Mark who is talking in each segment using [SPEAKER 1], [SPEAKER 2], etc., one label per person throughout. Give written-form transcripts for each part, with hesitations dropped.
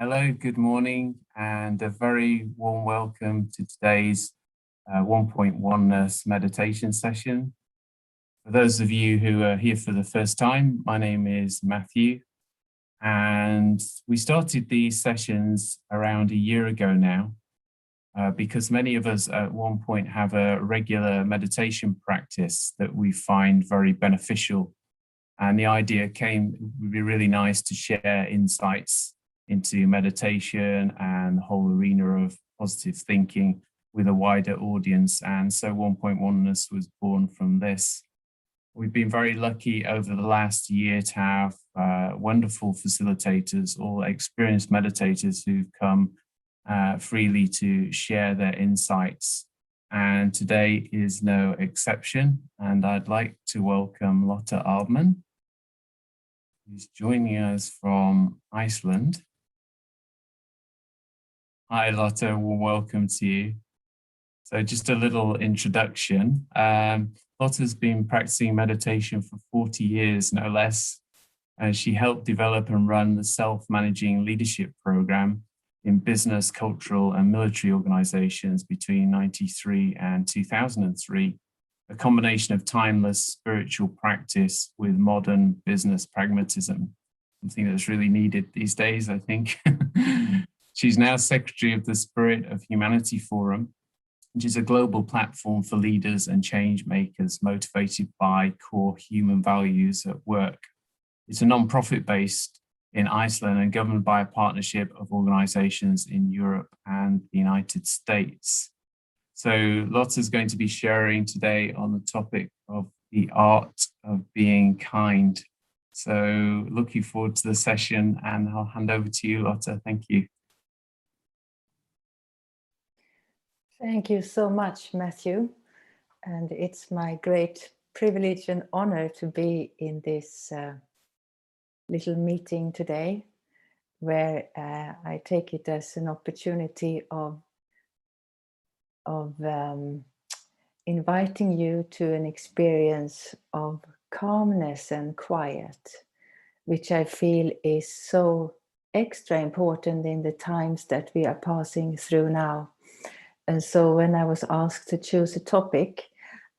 [SPEAKER 1] Hello, good morning, and a very warm welcome to today's Onepoint Oneness meditation session. For those of you who are here for the first time, my name is Matthew, and we started these sessions around a year ago now, because many of us at Onepoint have a regular meditation practice that we find very beneficial. And the idea came, it would be really nice to share insights into meditation and the whole arena of positive thinking with a wider audience. And so Onepoint Oneness was born from this. We've been very lucky over the last year to have wonderful facilitators, all experienced meditators who've come freely to share their insights. And today is no exception. And I'd like to welcome Lotta Arbman, who's joining us from Iceland. Hi, Lotta, well, welcome to you. So just a little introduction. Lotta's been practicing meditation for 40 years, no less. And she helped develop and run the self-managing leadership program in business, cultural, and military organizations between 1993 and 2003, a combination of timeless spiritual practice with modern business pragmatism, something that's really needed these days, I think. She's now Secretary of the Spirit of Humanity Forum, which is a global platform for leaders and change makers motivated by core human values at work. It's a non-profit based in Iceland and governed by a partnership of organizations in Europe and the United States. So Lotta's going to be sharing today on the topic of the art of being kind. So looking forward to the session, and I'll hand over to you, Lotta. Thank you.
[SPEAKER 2] Thank you so much, Matthew. And it's my great privilege and honor to be in this little meeting today, where I take it as an opportunity of inviting you to an experience of calmness and quiet, which I feel is so extra important in the times that we are passing through now. And so when I was asked to choose a topic,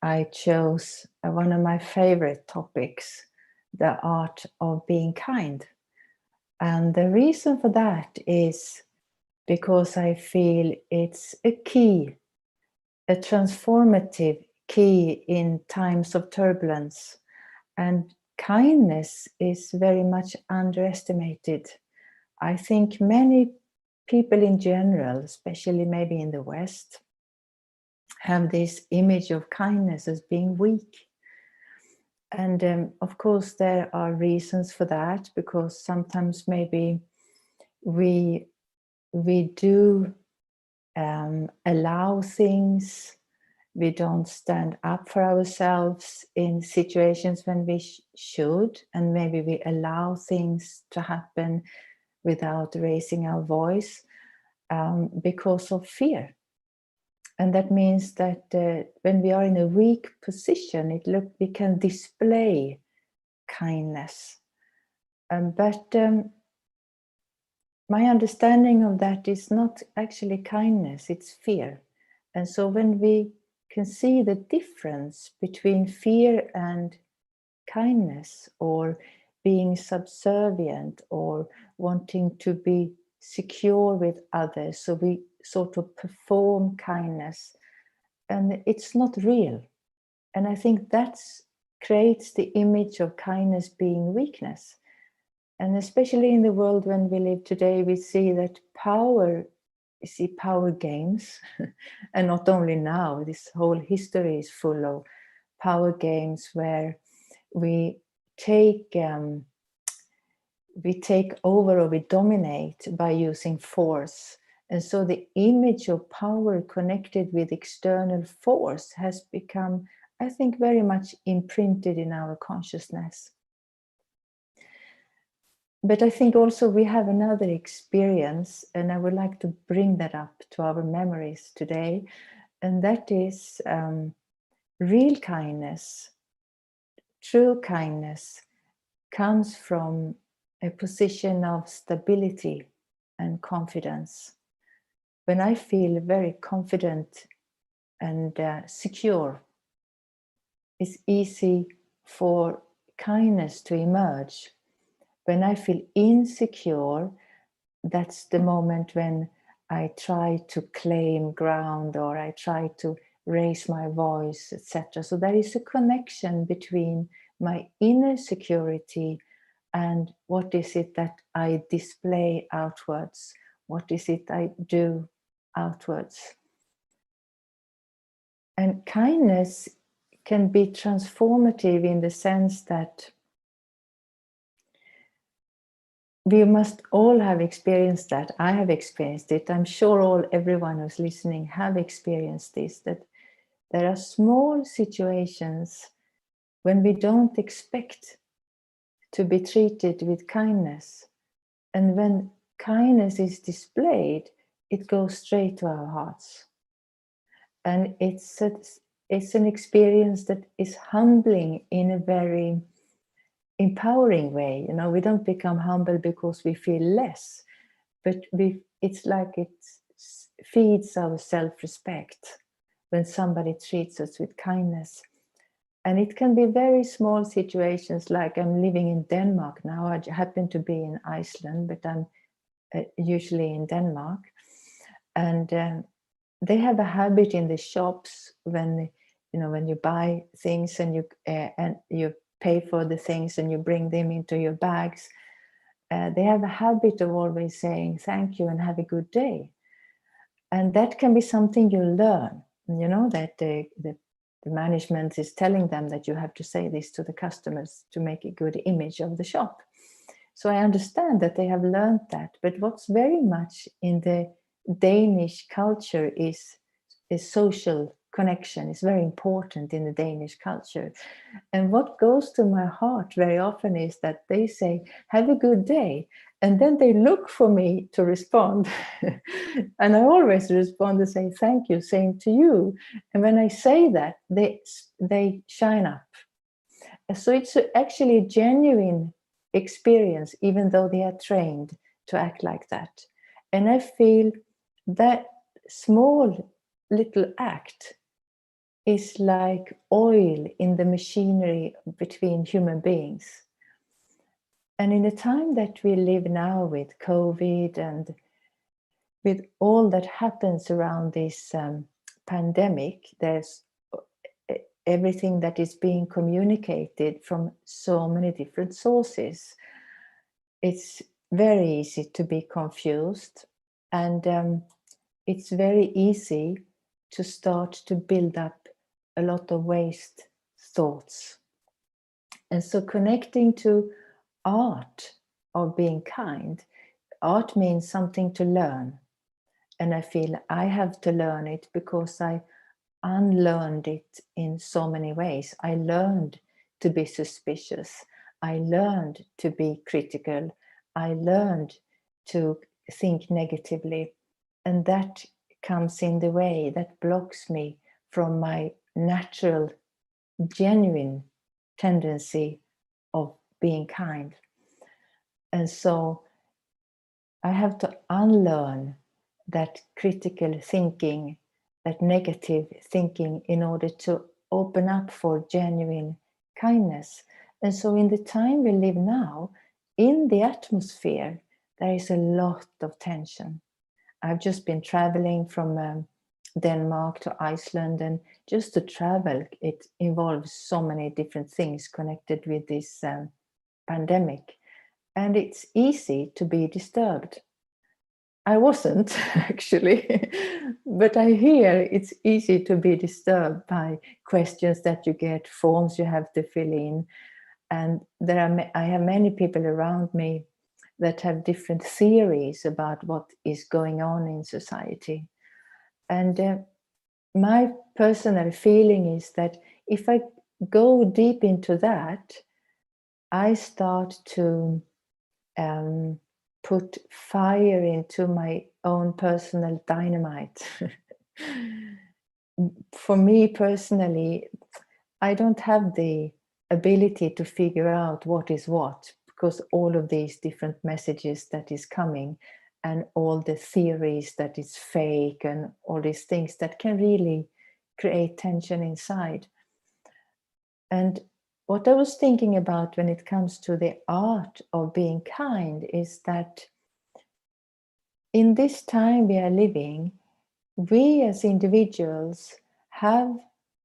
[SPEAKER 2] I chose one of my favorite topics, the art of being kind. And the reason for that is because I feel it's a key, a transformative key in times of turbulence. And kindness is very much underestimated. I think many people in general, especially maybe in the West, have this image of kindness as being weak. And of course, there are reasons for that, because sometimes maybe we do allow things, we don't stand up for ourselves in situations when we should, and maybe we allow things to happen without raising our voice because of fear. And that means that when we are in a weak position, we can display kindness. But my understanding of that is not actually kindness, it's fear. And so when we can see the difference between fear and kindness, or being subservient, or wanting to be secure with others, so we sort of perform kindness, and it's not real. And I think that creates the image of kindness being weakness. And especially in the world when we live today, we see that power games, and not only now, this whole history is full of power games where we take over, or we dominate by using force. And so the image of power connected with external force has become, I think, very much imprinted in our consciousness. But I think also we have another experience, and I would like to bring that up to our memories today, and that is real kindness. True kindness comes from a position of stability and confidence. When I feel very confident and secure, it's easy for kindness to emerge. When I feel insecure, that's the moment when I try to claim ground, or I try to raise my voice, etc. So there is a connection between my inner security and what is it that I display outwards, what is it I do outwards. And kindness can be transformative in the sense that we must all have experienced that. I have experienced it. I'm sure everyone who's listening have experienced this, that there are small situations when we don't expect to be treated with kindness. And when kindness is displayed, it goes straight to our hearts. And it's an experience that is humbling in a very empowering way. You know, we don't become humble because we feel less, but it's like it feeds our self-respect when somebody treats us with kindness. And it can be very small situations, like I'm living in Denmark now. I happen to be in Iceland, but I'm usually in Denmark. And they have a habit in the shops when you buy things and you pay for the things and you bring them into your bags. They have a habit of always saying thank you and have a good day. And that can be something you learn, that the management is telling them that you have to say this to the customers to make a good image of the shop. So I understand that they have learned that. But what's very much in the Danish culture is social connection. Is very important in the Danish culture. And what goes to my heart very often is that they say, have a good day. And then they look for me to respond. And I always respond and say, thank you, same to you. And when I say that, they shine up. So it's actually a genuine experience, even though they are trained to act like that. And I feel that small little act is like oil in the machinery between human beings. And in the time that we live now with COVID and with all that happens around this pandemic, there's everything that is being communicated from so many different sources. It's very easy to be confused, and it's very easy to start to build up a lot of waste thoughts. And so connecting to art of being kind, art means something to learn. And I feel I have to learn it because I unlearned it in so many ways. I learned to be suspicious. I learned to be critical. I learned to think negatively. And that comes in the way that blocks me from my natural, genuine tendency of being kind. And so I have to unlearn that critical thinking, that negative thinking, in order to open up for genuine kindness. And so in the time we live now, in the atmosphere, there is a lot of tension. I've just been traveling from Denmark to Iceland, and just to travel, it involves so many different things connected with this pandemic. And it's easy to be disturbed. I wasn't actually, but I hear it's easy to be disturbed by questions that you get, forms you have to fill in. And I have many people around me that have different theories about what is going on in society. And my personal feeling is that if I go deep into that, I start to put fire into my own personal dynamite. For me personally, I don't have the ability to figure out what is what, because all of these different messages that is coming, and all the theories that it's fake and all these things that can really create tension inside. And what I was thinking about when it comes to the art of being kind is that in this time we are living, we as individuals have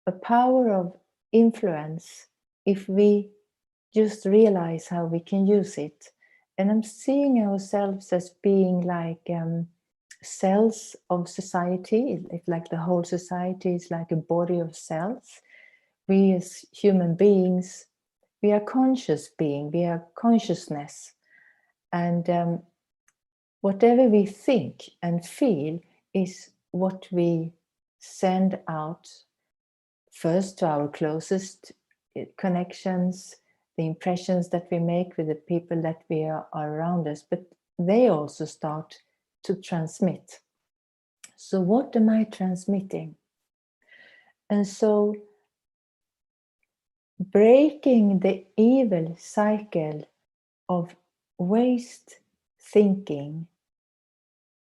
[SPEAKER 2] a power of influence if we just realize how we can use it. And I'm seeing ourselves as being like cells of society. It's like the whole society is like a body of cells. We as human beings, we are conscious being, we are consciousness. And whatever we think and feel is what we send out first to our closest connections, the impressions that we make with the people that we are around us, but they also start to transmit. So what am I transmitting? And so breaking the evil cycle of waste thinking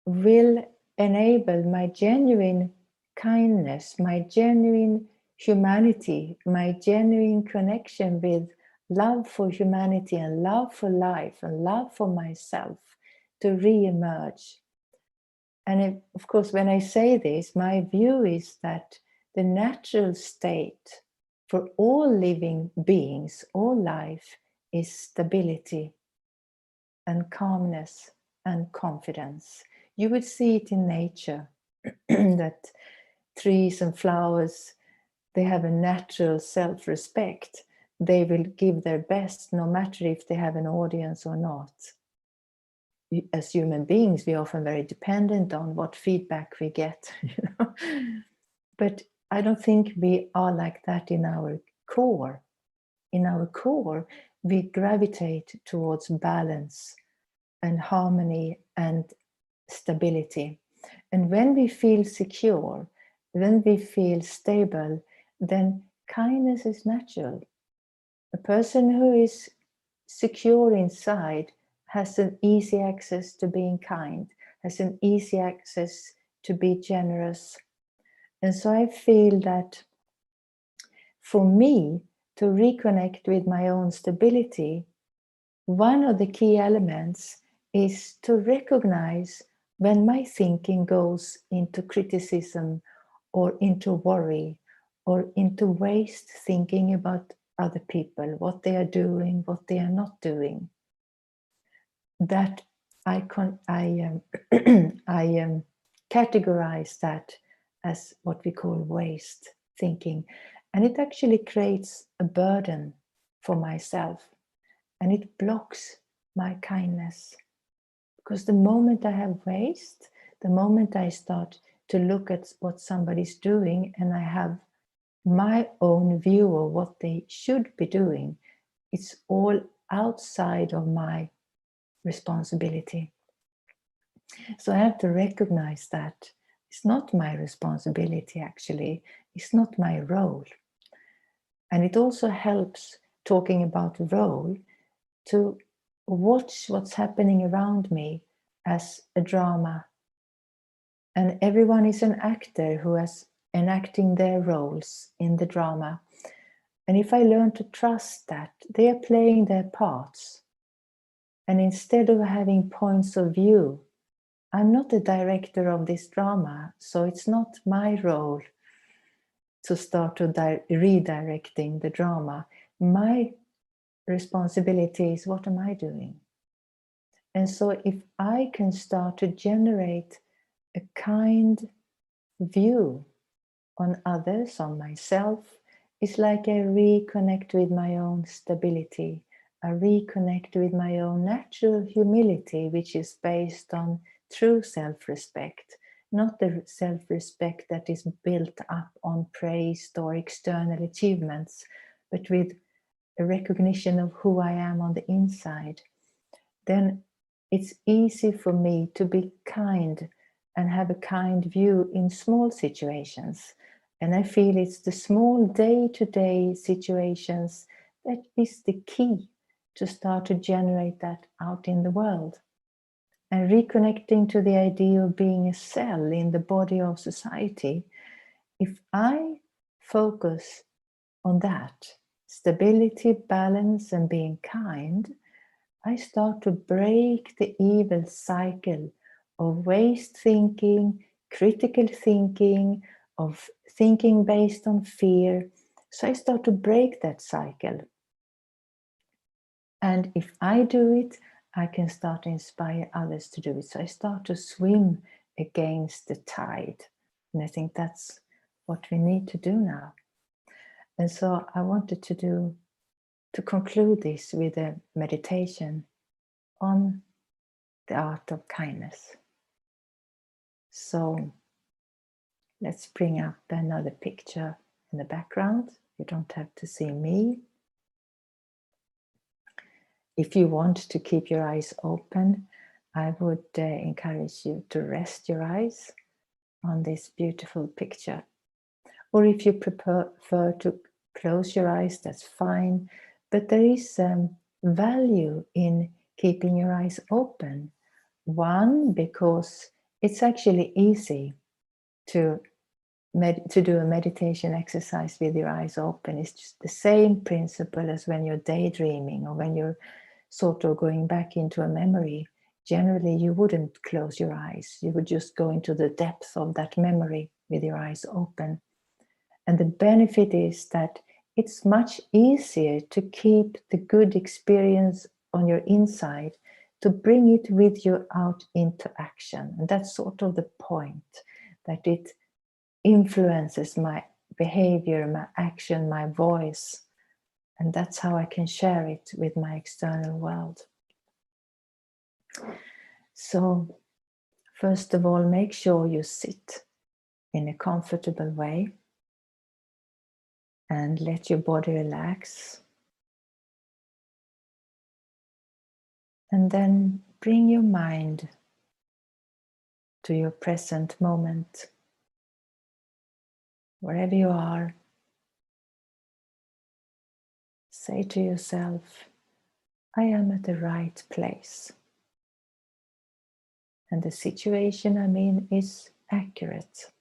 [SPEAKER 2] will enable my genuine kindness, my genuine humanity, my genuine connection with love for humanity and love for life and love for myself to re-emerge. And of course, when I say this, my view is that the natural state for all living beings, all life, is stability and calmness and confidence. You would see it in nature, that trees and flowers, they have a natural self-respect. They will give their best no matter if they have an audience or not. As human beings, we're often very dependent on what feedback we get. But I don't think we are like that in our core. In our core, we gravitate towards balance and harmony and stability. And when we feel secure, when we feel stable, then kindness is natural. A person who is secure inside has an easy access to being kind, has an easy access to be generous. And so I feel that for me to reconnect with my own stability, one of the key elements is to recognize when my thinking goes into criticism or into worry or into waste thinking about other people, what they are doing, what they are not doing. That I categorize that as what we call waste thinking. And it actually creates a burden for myself. And it blocks my kindness. Because the moment I have waste, the moment I start to look at what somebody's doing and I have my own view of what they should be doing, it's all outside of my responsibility. So I have to recognize that it's not my responsibility, actually. It's not my role. And it also helps, talking about role, to watch what's happening around me as a drama. And everyone is an actor who is enacting their roles in the drama. And if I learn to trust that, they are playing their parts. And instead of having points of view, I'm not the director of this drama, so it's not my role to start to redirecting the drama. My responsibility is, what am I doing? And so if I can start to generate a kind view on others, on myself, it's like I reconnect with my own stability. I reconnect with my own natural humility, which is based on true self-respect, not the self-respect that is built up on praise or external achievements, but with a recognition of who I am on the inside. Then it's easy for me to be kind and have a kind view in small situations. And I feel it's the small day-to-day situations that is the key to start to generate that out in the world. and reconnecting to the idea of being a cell in the body of society. If I focus on that, stability, balance, and being kind, I start to break the evil cycle of waste thinking, critical thinking, of thinking based on fear. So I start to break that cycle. And if I do it, I can start to inspire others to do it. So I start to swim against the tide. And I think that's what we need to do now. And so I wanted to conclude this with a meditation on the art of kindness. So let's bring up another picture in the background. You don't have to see me. If you want to keep your eyes open, I would encourage you to rest your eyes on this beautiful picture. Or if you prefer to close your eyes, that's fine. But there is value in keeping your eyes open. One, because it's actually easy to do a meditation exercise with your eyes open. It's just the same principle as when you're daydreaming or when you're sort of going back into a memory. Generally, you wouldn't close your eyes. You would just go into the depth of that memory with your eyes open. And the benefit is that it's much easier to keep the good experience on your inside, to bring it with you out into action. And that's sort of the point, that it influences my behavior, my action, my voice. And that's how I can share it with my external world. So, first of all, make sure you sit in a comfortable way and let your body relax. And then bring your mind to your present moment. Wherever you are, say to yourself, I am at the right place. And the situation I'm in is accurate.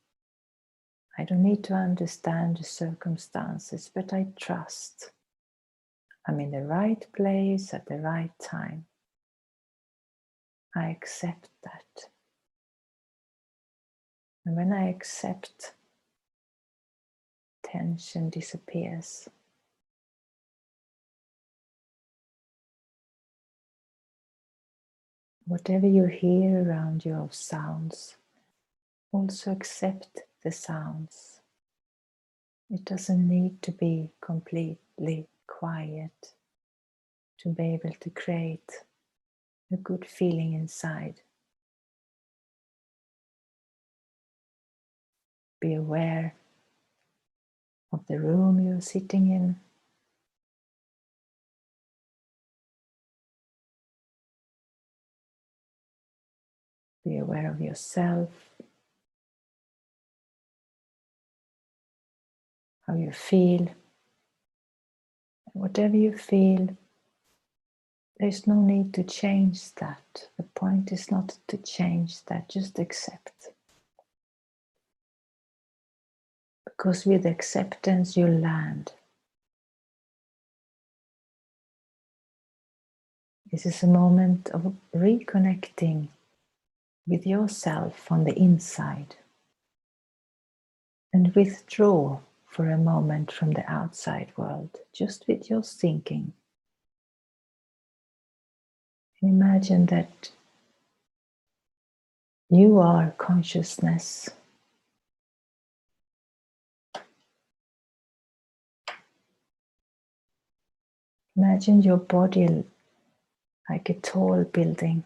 [SPEAKER 2] I don't need to understand the circumstances, but I trust I'm in the right place at the right time. I accept that. And when I accept, tension disappears. Whatever you hear around you of sounds, also accept the sounds. It doesn't need to be completely quiet to be able to create a good feeling inside. Be aware of the room you're sitting in. Be aware of yourself, how you feel. Whatever you feel, there's no need to change that. The point is not to change that, just accept. Because with acceptance you land. This is a moment of reconnecting with yourself on the inside. And withdraw for a moment from the outside world, just with your thinking. Imagine that you are consciousness. Imagine your body like a tall building.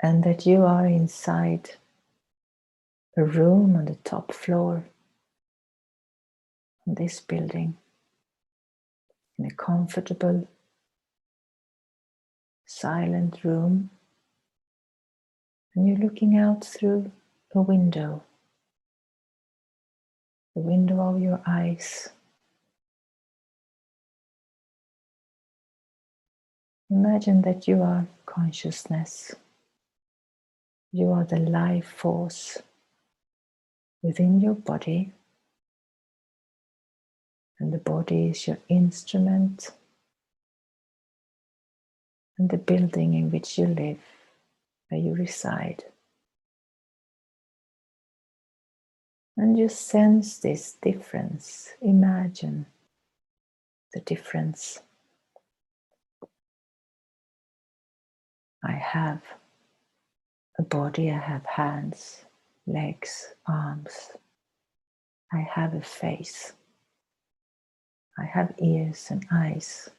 [SPEAKER 2] And that you are inside a room on the top floor of this building, in a comfortable, silent room. And you're looking out through a window, the window of your eyes. Imagine that you are consciousness. You are the life force within your body, and the body is your instrument and the building in which you live, where you reside. And just sense this difference. Imagine the difference. I have a body, I have hands, legs, arms. I have a face. I have ears and eyes.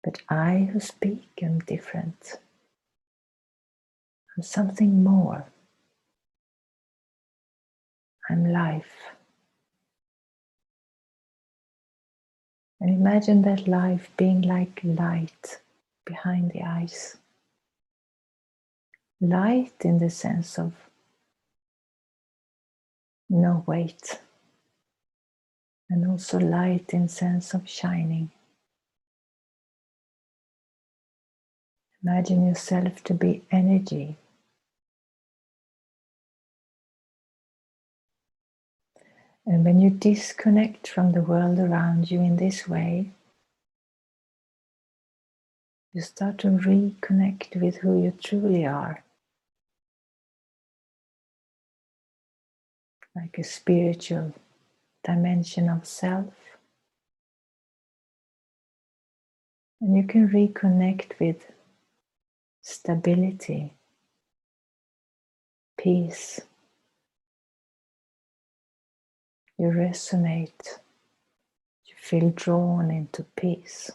[SPEAKER 2] But I who speak am different. I'm something more. I'm life. And imagine that life being like light behind the eyes. Light in the sense of no weight. And also light in sense of shining. Imagine yourself to be energy. And when you disconnect from the world around you in this way, you start to reconnect with who you truly are. Like a spiritual dimension of self. And you can reconnect with stability, peace. You resonate. You feel drawn into peace,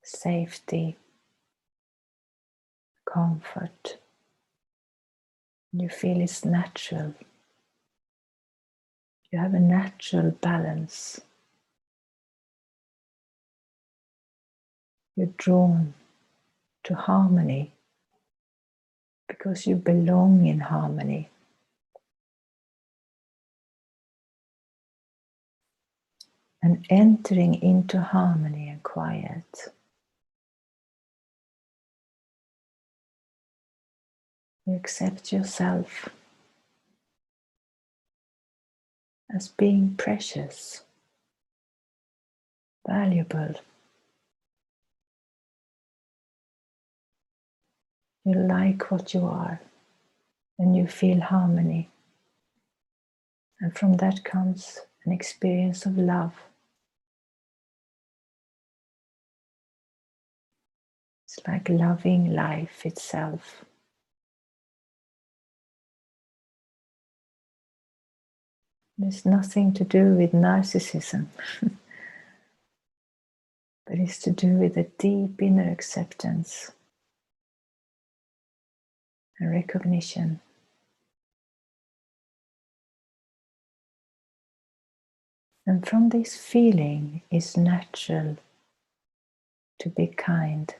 [SPEAKER 2] safety, comfort. You feel it's natural. You have a natural balance. You're drawn to harmony because you belong in harmony. And entering into harmony and quiet, you accept yourself as being precious, valuable. You like what you are, and you feel harmony. And from that comes an experience of love. It's like loving life itself. There's nothing to do with narcissism, but it's to do with a deep inner acceptance and recognition. And from this feeling, it's natural to be kind.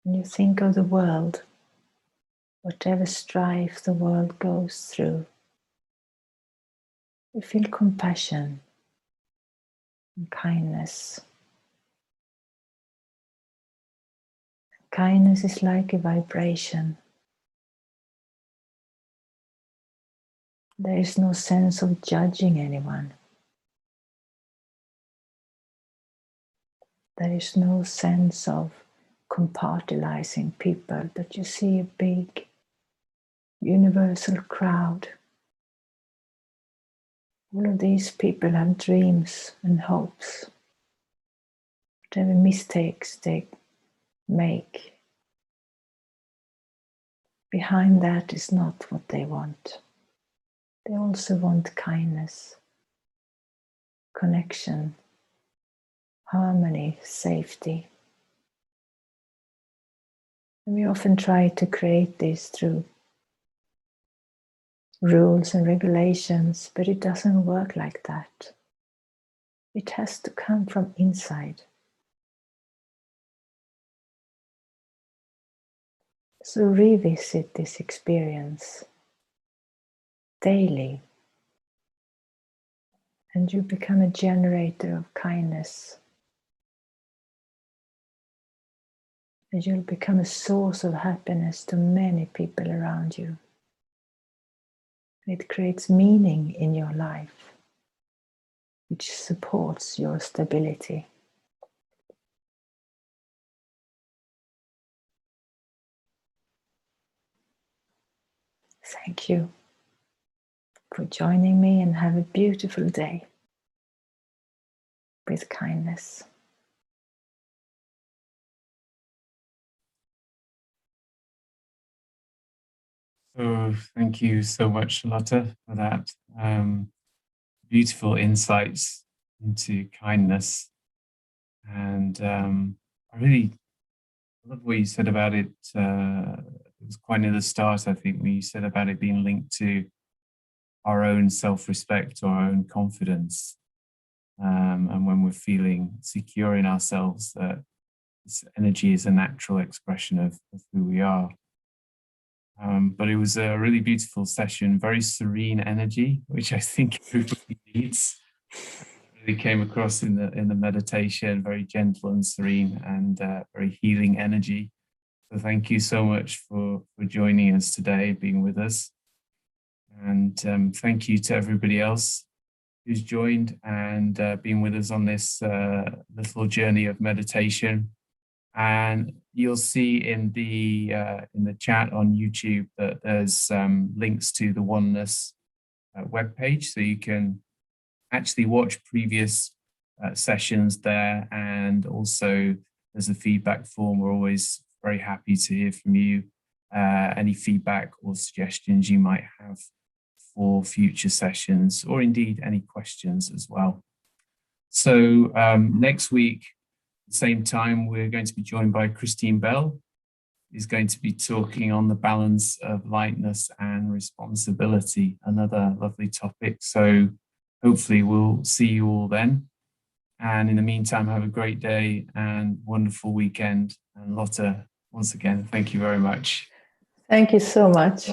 [SPEAKER 2] When you think of the world, whatever strife the world goes through, you feel compassion and kindness. Kindness is like a vibration. There is no sense of judging anyone. There is no sense of compartmentalizing people, but you see a big universal crowd. All of these people have dreams and hopes. Whatever mistakes they make, behind that is not what they want. They also want kindness, connection, harmony, safety. And we often try to create this through rules and regulations, but it doesn't work like that. It has to come from inside. So revisit this experience daily And you become a generator of kindness. And you'll become a source of happiness to many people around you. It creates meaning in your life, which supports your stability. Thank you for joining me, and have a beautiful day with kindness.
[SPEAKER 1] So thank you so much, Lotta, for that beautiful insights into kindness. And I really love what you said about it. It was quite near the start, I think, when you said about it being linked to our own self-respect or our own confidence. And when we're feeling secure in ourselves, that this energy is a natural expression of who we are. But it was a really beautiful session, very serene energy, which I think everybody needs. Really came across in the meditation, very gentle and serene, and very healing energy. So thank you so much for joining us today, being with us. And thank you to everybody else who's joined and been with us on this little journey of meditation. And you'll see in the chat on YouTube that there's links to the Oneness webpage, so you can actually watch previous sessions there. And also there's a feedback form. We're always very happy to hear from you, any feedback or suggestions you might have for future sessions, or indeed any questions as well. So next week, at the same time, we're going to be joined by Christine Bell, who's going to be talking on the balance of lightness and responsibility, another lovely topic. So hopefully we'll see you all then. And in the meantime, have a great day and wonderful weekend. And Lotta, once again, thank you very much.
[SPEAKER 2] Thank you so much.